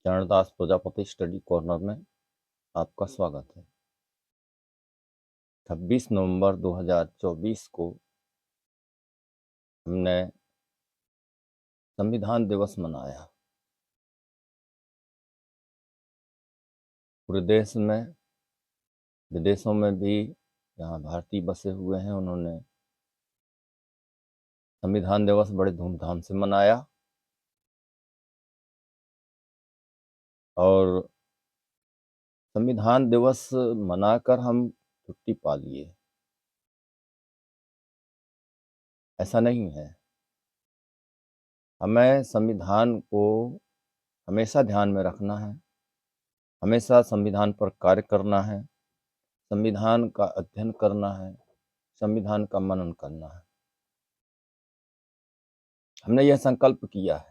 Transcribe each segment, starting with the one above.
Charandas Prajapati study corner में आपका स्वागत है। 26 नवंबर 2024 को हमने संविधान दिवस मनाया। पूरे देश में, विदेशों में भी जहाँ भारतीय बसे हुए हैं उन्होंने संविधान दिवस बड़े धूमधाम से मनाया और संविधान दिवस मनाकर हम छुट्टी पा लिए, ऐसा नहीं है। हमें संविधान को हमेशा ध्यान में रखना है, हमेशा संविधान पर कार्य करना है, संविधान का अध्ययन करना है, संविधान का मनन करना है। हमने यह संकल्प किया है।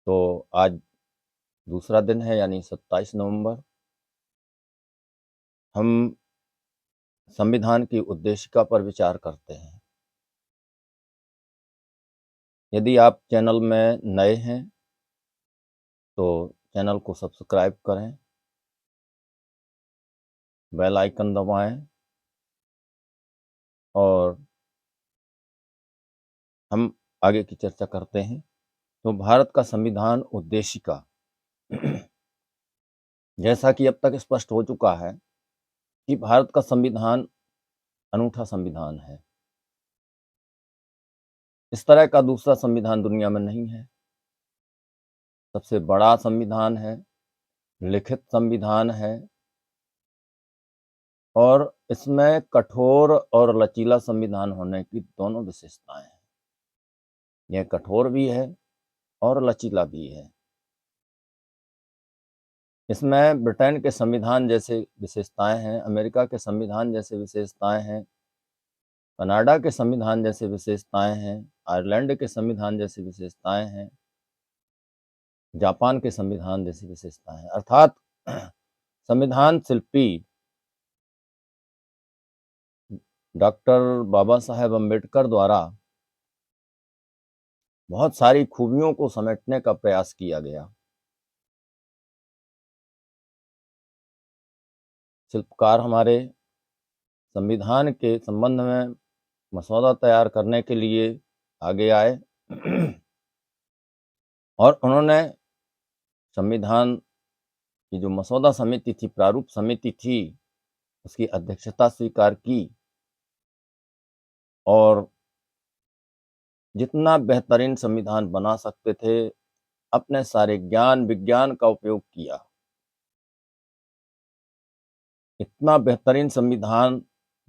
तो आज दूसरा दिन है, यानी 27 नवंबर। हम संविधान की उद्देशिका पर विचार करते हैं। यदि आप चैनल में नए हैं तो चैनल को सब्सक्राइब करें, बेल आइकन दबाएं और हम आगे की चर्चा करते हैं। तो भारत का संविधान उद्देशिका जैसा कि अब तक स्पष्ट हो चुका है कि भारत का संविधान अनूठा संविधान है। इस तरह का दूसरा संविधान दुनिया में नहीं है। सबसे बड़ा संविधान है, लिखित संविधान है और इसमें कठोर और लचीला संविधान होने की दोनों विशेषताएं हैं। यह कठोर भी है और लचीला भी है। इसमें ब्रिटेन के संविधान जैसे विशेषताएं हैं, अमेरिका के संविधान जैसे विशेषताएं हैं, कनाडा के संविधान जैसे विशेषताएं हैं, आयरलैंड के संविधान जैसी विशेषताएं हैं, जापान के संविधान जैसी विशेषताएं हैं। अर्थात संविधान शिल्पी डॉक्टर बाबा साहेब अम्बेडकर द्वारा बहुत सारी खूबियों को समेटने का प्रयास किया गया। शिल्पकार हमारे संविधान के संबंध में मसौदा तैयार करने के लिए आगे आए और उन्होंने संविधान की जो मसौदा समिति थी, प्रारूप समिति थी, उसकी अध्यक्षता स्वीकार की और जितना बेहतरीन संविधान बना सकते थे अपने सारे ज्ञान विज्ञान का उपयोग किया। इतना बेहतरीन संविधान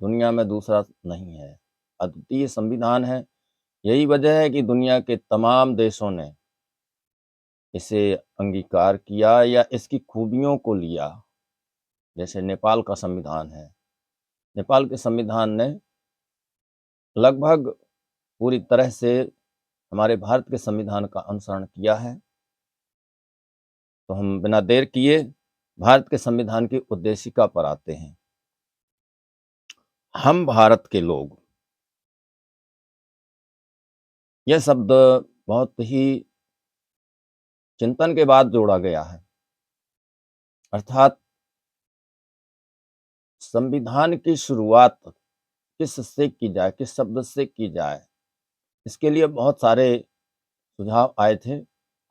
दुनिया में दूसरा नहीं है, अद्वितीय संविधान है। यही वजह है कि दुनिया के तमाम देशों ने इसे अंगीकार किया या इसकी खूबियों को लिया। जैसे नेपाल का संविधान है, नेपाल के संविधान ने लगभग पूरी तरह से हमारे भारत के संविधान का अनुसरण किया है। तो हम बिना देर किए भारत के संविधान की उद्देशिका पर आते हैं। हम भारत के लोग, यह शब्द बहुत ही चिंतन के बाद जोड़ा गया है। अर्थात संविधान की शुरुआत किससे की जाए, किस शब्द से की जाए, इसके लिए बहुत सारे सुझाव आए थे।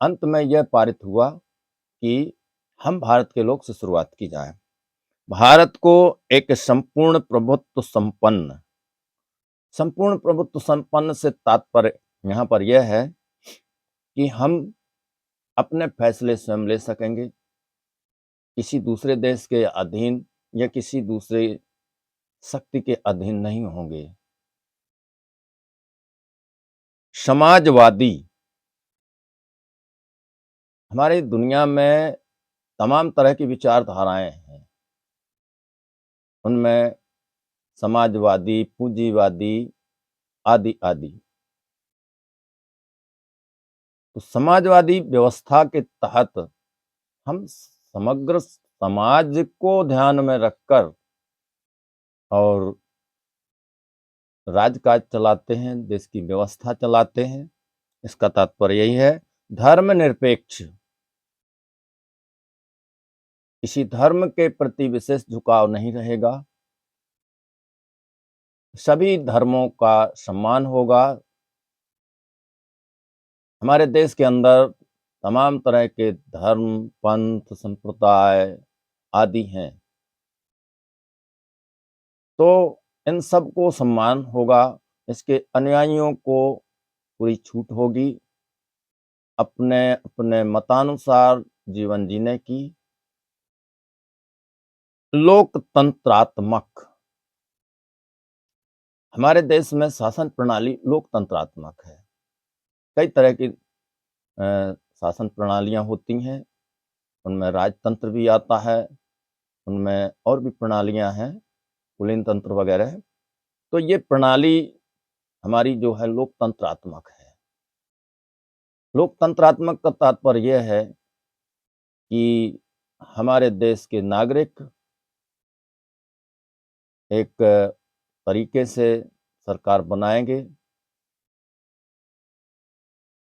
अंत में यह पारित हुआ कि हम भारत के लोग से शुरुआत की जाए। भारत को एक संपूर्ण प्रभुत्व संपन्न से तात्पर्य यहाँ पर यह है कि हम अपने फैसले स्वयं ले सकेंगे, किसी दूसरे देश के अधीन या किसी दूसरे शक्ति के अधीन नहीं होंगे। समाजवादी, हमारी दुनिया में तमाम तरह की विचारधाराएं हैं, उनमें समाजवादी, पूंजीवादी आदि आदि। तो समाजवादी व्यवस्था के तहत हम समग्र समाज को ध्यान में रखकर और राजकाज चलाते हैं, देश की व्यवस्था चलाते हैं। इसका तात्पर्य यही है धर्मनिरपेक्ष, किसी धर्म के प्रति विशेष झुकाव नहीं रहेगा, सभी धर्मों का सम्मान होगा। हमारे देश के अंदर तमाम तरह के धर्म, पंथ, संप्रदाय आदि हैं, तो इन सबको सम्मान होगा। इसके अनुयायियों को पूरी छूट होगी अपने मतानुसार जीवन जीने की। लोकतंत्रात्मक, हमारे देश में शासन प्रणाली लोकतंत्रात्मक है। कई तरह की शासन प्रणालियां होती हैं, उनमें राजतंत्र भी आता है, उनमें और भी प्रणालियां हैं, कुलीन तंत्र वगैरह। तो ये प्रणाली हमारी जो है लोकतंत्रात्मक है। लोकतंत्रात्मक का तात्पर्य यह है कि हमारे देश के नागरिक एक तरीके से सरकार बनाएंगे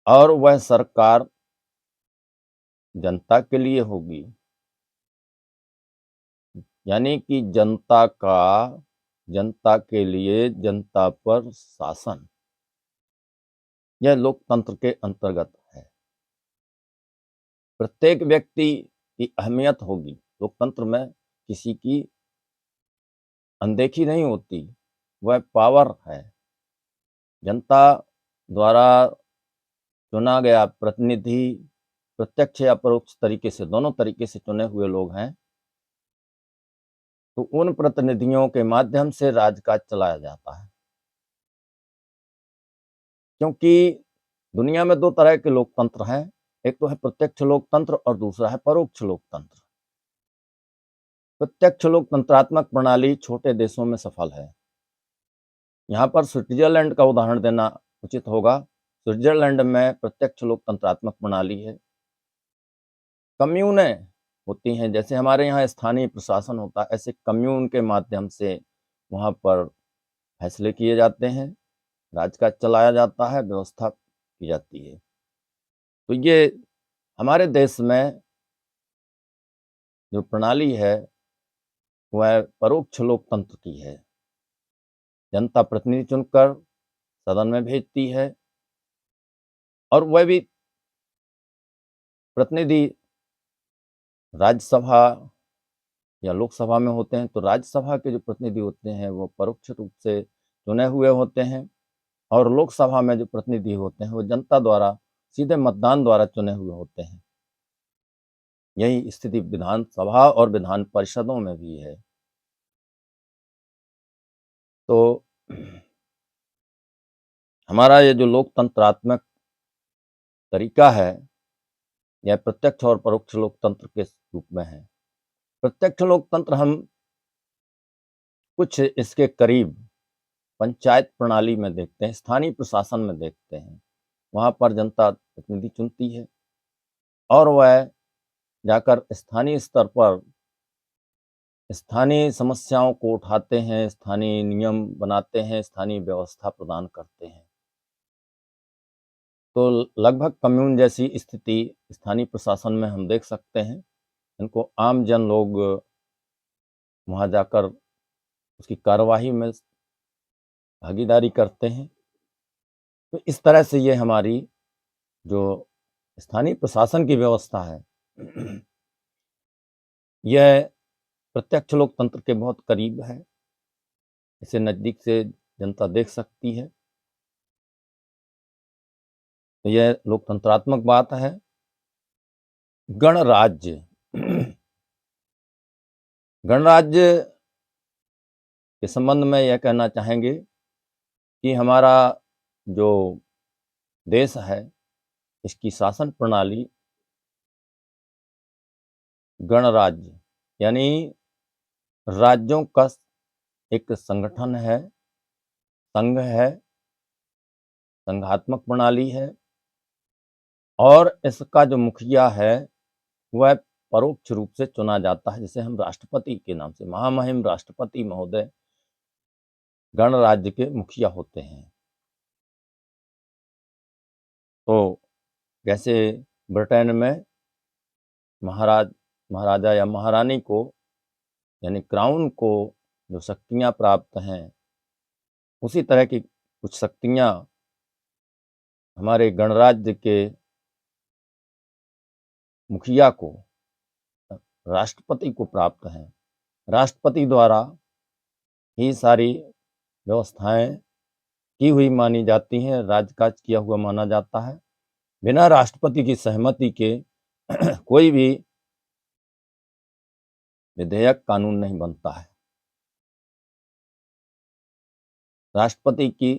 और वह सरकार जनता के लिए होगी, यानी कि जनता के लिए जनता पर शासन, यह लोकतंत्र के अंतर्गत है। प्रत्येक व्यक्ति की अहमियत होगी। लोकतंत्र में किसी की अनदेखी नहीं होती, वह पावर है। जनता द्वारा चुना गया प्रतिनिधि प्रत्यक्ष या परोक्ष तरीके से, दोनों तरीके से चुने हुए लोग हैं, तो उन प्रतिनिधियों के माध्यम से राजकाज चलाया जाता है। क्योंकि दुनिया में दो तरह के लोकतंत्र हैं, एक तो है प्रत्यक्ष लोकतंत्र और दूसरा है परोक्ष लोकतंत्र। प्रत्यक्ष लोकतंत्रात्मक प्रणाली छोटे देशों में सफल है। यहाँ पर स्विट्जरलैंड का उदाहरण देना उचित होगा। स्विट्जरलैंड में प्रत्यक्ष लोकतंत्रात्मक प्रणाली है। कम्यूनें होती हैं, जैसे हमारे यहाँ स्थानीय प्रशासन होता है, ऐसे कम्यून के माध्यम से वहाँ पर फैसले किए जाते हैं, राजकाज चलाया जाता है, व्यवस्था की जाती है। तो ये हमारे देश में जो प्रणाली है वह परोक्ष लोकतंत्र की है। जनता प्रतिनिधि चुनकर सदन में भेजती है और वह भी प्रतिनिधि राज्यसभा या लोकसभा में होते हैं, तो राज्यसभा के जो प्रतिनिधि होते हैं वो परोक्ष रूप से चुने हुए होते हैं और लोकसभा में जो प्रतिनिधि होते हैं वो जनता द्वारा सीधे मतदान द्वारा चुने हुए होते हैं। यही स्थिति विधानसभा और विधान परिषदों में भी है। तो हमारा ये जो लोकतंत्रात्मक तरीका है यह प्रत्यक्ष और परोक्ष लोकतंत्र के रूप में है। प्रत्यक्ष लोकतंत्र हम कुछ इसके करीब पंचायत प्रणाली में देखते हैं, स्थानीय प्रशासन में देखते हैं। वहाँ पर जनता प्रतिनिधि चुनती है और वह जाकर स्थानीय स्तर पर स्थानीय समस्याओं को उठाते हैं, स्थानीय नियम बनाते हैं, स्थानीय व्यवस्था प्रदान करते हैं। तो लगभग कम्यून जैसी स्थिति स्थानीय प्रशासन में हम देख सकते हैं। इनको आम जन लोग वहाँ जाकर उसकी कार्यवाही में भागीदारी करते हैं। तो इस तरह से ये हमारी जो स्थानीय प्रशासन की व्यवस्था है यह प्रत्यक्ष लोकतंत्र के बहुत करीब है। इसे नज़दीक से जनता देख सकती है। तो यह लोकतंत्रात्मक बात है। गणराज्य गणराज्य के संबंध में यह कहना चाहेंगे कि हमारा जो देश है इसकी शासन प्रणाली गणराज्य यानी राज्यों का एक संगठन है, संघ है, संघात्मक प्रणाली है और इसका जो मुखिया है वह परोक्ष रूप से चुना जाता है, जिसे हम राष्ट्रपति के नाम से, महामहिम राष्ट्रपति महोदय गणराज्य के मुखिया होते हैं। तो जैसे ब्रिटेन में महाराजा या महारानी को यानी क्राउन को जो शक्तियाँ प्राप्त हैं, उसी तरह की कुछ शक्तियाँ हमारे गणराज्य के मुखिया को, राष्ट्रपति को प्राप्त हैं। राष्ट्रपति द्वारा ही सारी व्यवस्थाएँ की हुई मानी जाती हैं, राजकाज किया हुआ माना जाता है। बिना राष्ट्रपति की सहमति के कोई भी विधेयक कानून नहीं बनता है। राष्ट्रपति की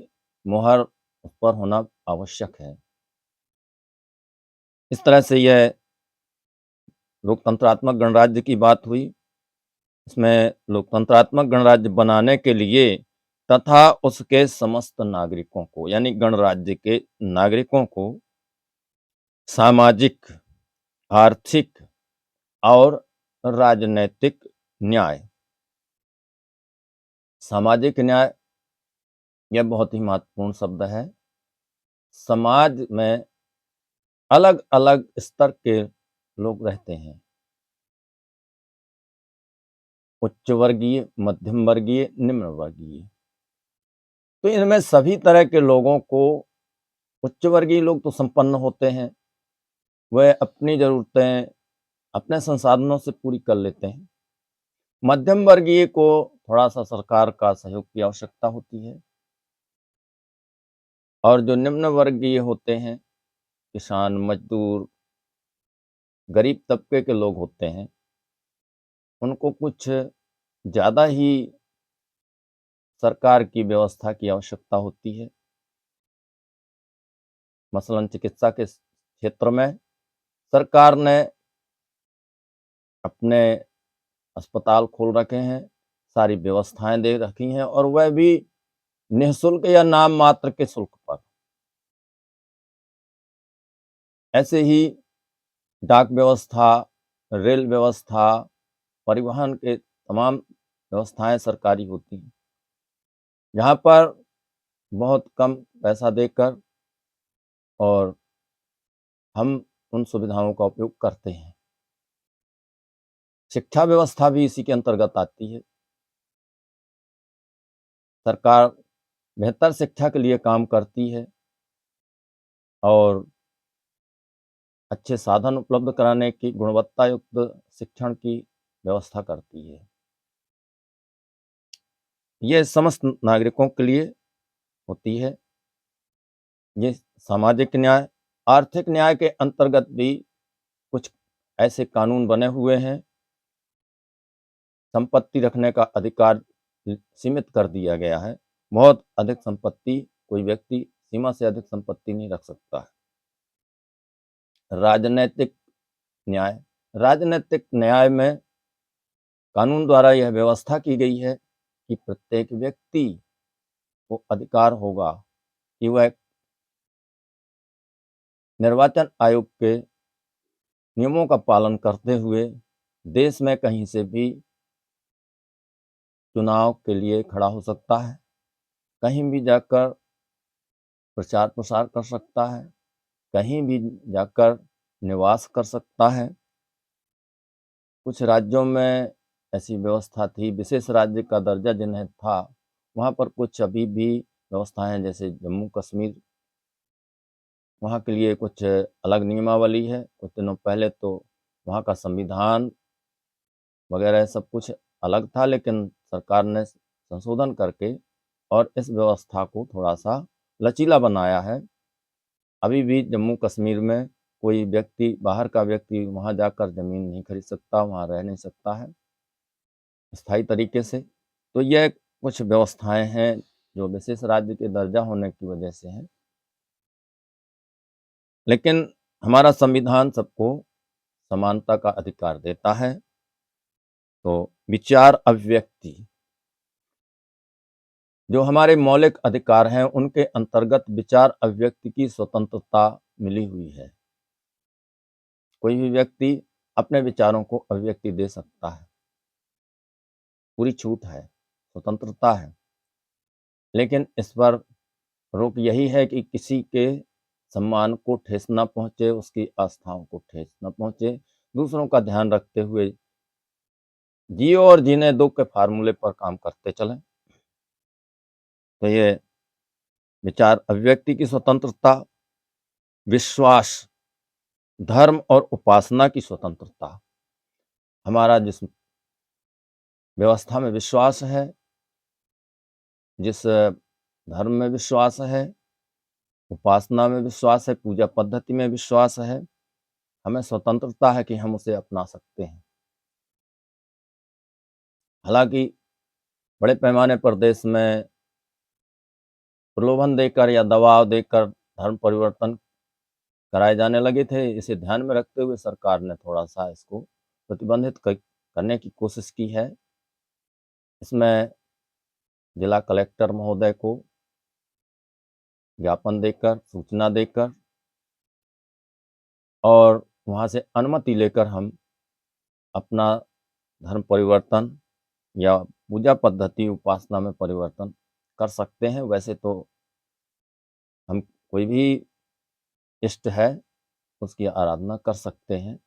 मुहर उस पर होना आवश्यक है। इस तरह से यह लोकतंत्रात्मक गणराज्य की बात हुई। इसमें लोकतंत्रात्मक गणराज्य बनाने के लिए तथा उसके समस्त नागरिकों को यानी गणराज्य के नागरिकों को सामाजिक, आर्थिक और राजनैतिक न्याय। सामाजिक न्याय यह बहुत ही महत्वपूर्ण शब्द है। समाज में अलग-अलग स्तर के लोग रहते हैं। उच्च वर्गीय, मध्यम वर्गीय, निम्न वर्गीय। तो इनमें सभी तरह के लोगों को उच्च वर्गीय लोग तो संपन्न होते हैं, वह अपनी ज़रूरतें अपने संसाधनों से पूरी कर लेते हैं। मध्यम वर्गीय को थोड़ा-सा सरकार का सहयोग की आवश्यकता होती है और जो निम्न वर्गीय होते हैं, किसान, मज़दूर, गरीब तबके के लोग होते हैं, उनको कुछ ज़्यादा ही सरकार की व्यवस्था की आवश्यकता होती है। मसलन चिकित्सा के क्षेत्र में सरकार ने अपने अस्पताल खोल रखे हैं, सारी व्यवस्थाएँ दे रखी हैं और वह भी निःशुल्क या नाम मात्र के शुल्क पर। ऐसे ही डाक व्यवस्था, रेल व्यवस्था, परिवहन के तमाम व्यवस्थाएँ सरकारी होती हैं, जहाँ पर बहुत कम पैसा देकर और हम उन सुविधाओं का उपयोग करते हैं। शिक्षा व्यवस्था भी इसी के अंतर्गत आती है। सरकार बेहतर शिक्षा के लिए काम करती है और अच्छे साधन उपलब्ध कराने की गुणवत्ता युक्त शिक्षण की व्यवस्था करती है। ये समस्त नागरिकों के लिए होती है। ये सामाजिक न्याय, आर्थिक न्याय के अंतर्गत भी कुछ ऐसे कानून बने हुए हैं। संपत्ति रखने का अधिकार सीमित कर दिया गया है। बहुत अधिक संपत्ति कोई व्यक्ति सीमा से अधिक संपत्ति नहीं रख सकता है। राजनैतिक न्याय, राजनैतिक न्याय में कानून द्वारा यह व्यवस्था की गई है कि प्रत्येक व्यक्ति को अधिकार होगा कि वह निर्वाचन आयोग के नियमों का पालन करते हुए देश में कहीं से भी चुनाव के लिए खड़ा हो सकता है, कहीं भी जाकर प्रचार-प्रसार कर सकता है, कहीं भी जाकर निवास कर सकता है। कुछ राज्यों में ऐसी व्यवस्था थी, विशेष राज्य का दर्जा जिन्हें था, वहाँ पर कुछ अभी भी व्यवस्थाएँ हैं, जैसे जम्मू-कश्मीर, वहाँ के लिए कुछ अलग नियमावली है। कुछ दिनों पहले तो वहाँ का संविधान वगैरह सब कुछ अलग था, लेकिन सरकार ने संशोधन करके और इस व्यवस्था को थोड़ा-सा लचीला बनाया है। अभी भी जम्मू-कश्मीर में कोई व्यक्ति, बाहर का व्यक्ति वहाँ जाकर ज़मीन नहीं खरीद सकता, वहाँ रह नहीं सकता है स्थायी तरीके से। तो यह कुछ व्यवस्थाएँ हैं, जो विशेष राज्य के दर्जा होने की वजह से हैं। लेकिन हमारा संविधान सबको समानता का अधिकार देता है। तो विचार अभिव्यक्ति, जो हमारे मौलिक अधिकार हैं, उनके अंतर्गत विचार अभिव्यक्ति की स्वतंत्रता मिली हुई है। कोई भी व्यक्ति अपने विचारों को अभिव्यक्ति दे सकता है, पूरी छूट है, स्वतंत्रता है। लेकिन इस पर रोक यही है कि किसी के सम्मान को ठेस न पहुंचे, उसकी आस्थाओं को ठेस न पहुंचे, दूसरों का ध्यान रखते हुए जियो और जीने दो के फार्मूले पर काम करते चलें। तो ये विचार अभिव्यक्ति की स्वतंत्रता, विश्वास, धर्म और उपासना की स्वतंत्रता, हमारा जिस व्यवस्था में विश्वास है, जिस धर्म में विश्वास है, उपासना में विश्वास है, पूजा पद्धति में विश्वास है, हमें स्वतंत्रता है कि हम उसे अपना सकते हैं। हालांकि बड़े पैमाने पर देश में प्रलोभन देकर या दबाव देकर धर्म परिवर्तन कराए जाने लगे थे। इसे ध्यान में रखते हुए सरकार ने थोड़ा-सा इसको प्रतिबंधित करने की कोशिश की है। इसमें जिला कलेक्टर महोदय को ज्ञापन देकर, सूचना देकर और वहाँ से अनुमति लेकर हम अपना धर्म परिवर्तन या पूजा पद्धति, उपासना में परिवर्तन कर सकते हैं। वैसे तो हम कोई भी इष्ट है, उसकी आराधना कर सकते हैं,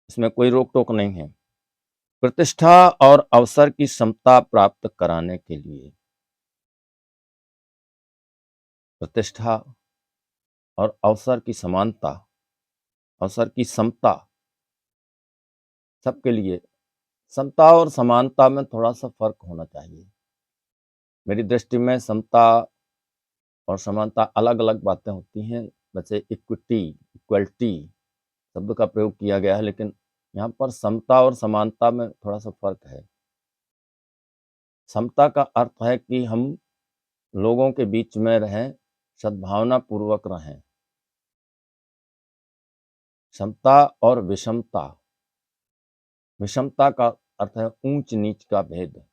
इसमें कोई रोक-टोक नहीं है। प्रतिष्ठा और अवसर की समता प्राप्त कराने के लिए प्रतिष्ठा और अवसर की समानता, अवसर की समता सबके लिए, समता और समानता में थोड़ा-सा फ़र्क होना चाहिए। मेरी दृष्टि में समता और समानता अलग-अलग बातें होती हैं। वैसे इक्विटी, इक्वलिटी शब्द का प्रयोग किया गया है, लेकिन यहाँ पर समता और समानता में थोड़ा-सा फ़र्क है। समता का अर्थ है कि हम लोगों के बीच में रहें, सद्भावनापूर्वक रहें। समता और विषमता, विषमता का अर्थ है ऊंच-नीच का भेद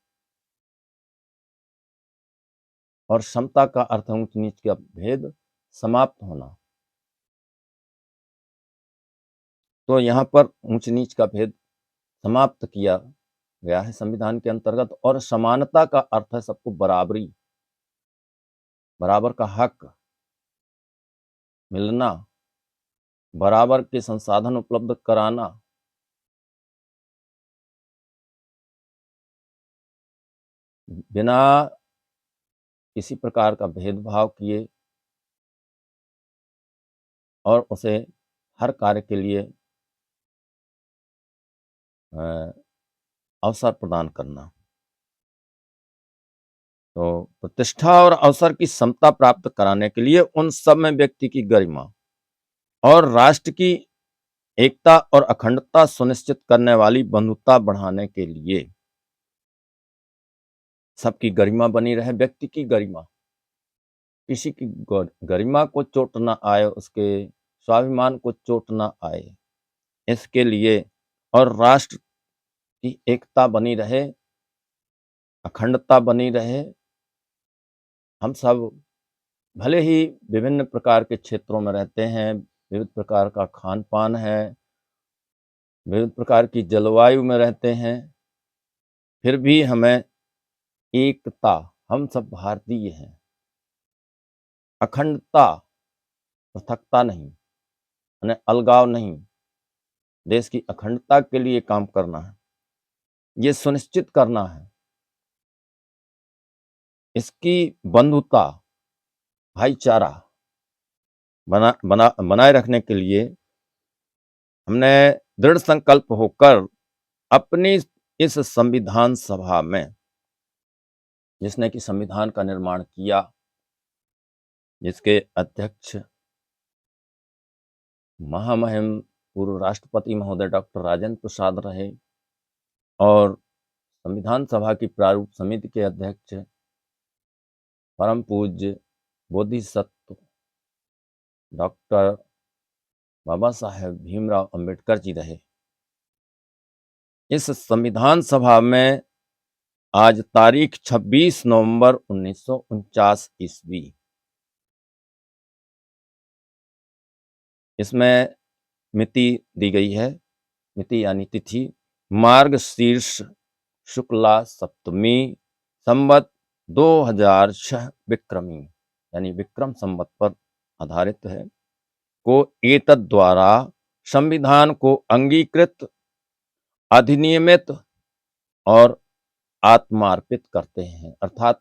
और समता का अर्थ है ऊंच-नीच का भेद समाप्त होना। तो यहाँ पर ऊंच-नीच का भेद समाप्त किया गया है संविधान के अंतर्गत और समानता का अर्थ है सबको बराबरी, बराबर का हक मिलना, बराबर के संसाधन उपलब्ध कराना। बिना किसी प्रकार का भेदभाव किए और उसे हर कार्य के लिए अ, अवसर प्रदान करना। तो प्रतिष्ठा और अवसर की समता प्राप्त कराने के लिए उन सब में व्यक्ति की गरिमा और राष्ट्र की एकता और अखंडता सुनिश्चित करने वाली बंधुता बढ़ाने के लिए सबकी गरिमा बनी रहे, व्यक्ति की गरिमा, किसी की गरिमा को चोट ना आए, उसके स्वाभिमान को चोट ना आए, इसके लिए और राष्ट्र की एकता बनी रहे, अखंडता बनी रहे। हम सब भले ही विभिन्न प्रकार के क्षेत्रों में रहते हैं, विविध प्रकार का खान-पान है, विविध प्रकार की जलवायु में रहते हैं, फिर भी हमें एकता, हम सब भारतीय हैं। अखंडता, पृथकता नहीं, यानी अलगाव नहीं, देश की अखंडता के लिए काम करना है, ये सुनिश्चित करना है। इसकी बंधुता, भाईचारा बनाए रखने के लिए हमने दृढ़ संकल्प होकर अपनी इस संविधान सभा में, जिसने कि संविधान का निर्माण किया, जिसके अध्यक्ष महामहिम पूर्व राष्ट्रपति महोदय डॉक्टर राजेंद्र प्रसाद रहे और संविधान सभा की प्रारूप समिति के अध्यक्ष परम पूज्य बोधिसत्व डॉक्टर बाबा साहेब भीमराव अंबेडकर जी रहे। इस संविधान सभा में आज तारीख 26 नवंबर 1949 ईस्वी, इसमें मिति दी गई है, मिति यानी तिथि मार्गशीर्ष शुक्ला सप्तमी संवत 2006 विक्रमी, यानी विक्रम संवत पर आधारित है। को एतद्द्वारा संविधान को अंगीकृत, अधिनियमित और आत्मार्पित करते हैं, अर्थात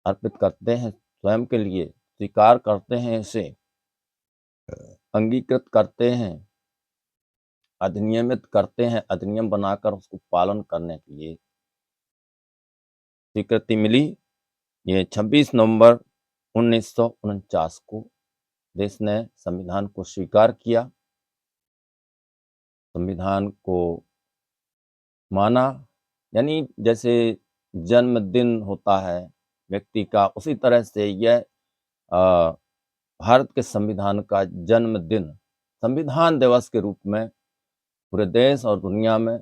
अर्पित करते हैं स्वयं के लिए, स्वीकार करते हैं, इसे अंगीकृत करते हैं, अधिनियमित करते हैं, अधिनियम बनाकर उसको पालन करने के लिए स्वीकृति मिली। ये 26 नवंबर 1949 को देश ने संविधान को स्वीकार किया, संविधान को माना। यानी जैसे जन्मदिन होता है व्यक्ति का, उसी तरह से यह भारत के संविधान का जन्मदिन संविधान दिवस के रूप में पूरे देश और दुनिया में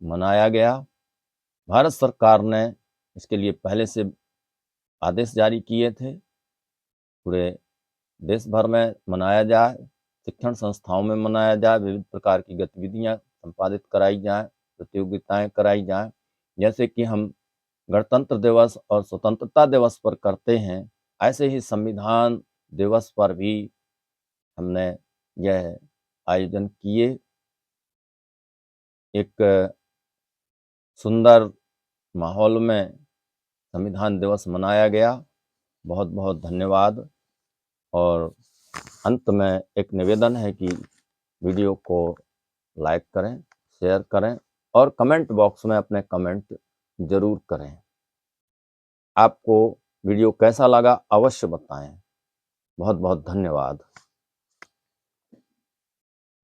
मनाया गया। भारत सरकार ने इसके लिए पहले से आदेश जारी किए थे, पूरे देश भर में मनाया जाए, शिक्षण संस्थाओं में मनाया जाए, विविध प्रकार की गतिविधियां संपादित कराई जाएं, प्रतियोगिताएं कराई जाएं, जैसे कि हम गणतंत्र दिवस और स्वतंत्रता दिवस पर करते हैं, ऐसे ही संविधान दिवस पर भी हमने यह आयोजन किए। एक सुंदर माहौल में संविधान दिवस मनाया गया। बहुत बहुत धन्यवाद। और अंत में एक निवेदन है कि वीडियो को लाइक करें, शेयर करें और कमेंट बॉक्स में अपने कमेंट ज़रूर करें। आपको वीडियो कैसा लगा अवश्य बताएं। बहुत बहुत धन्यवाद।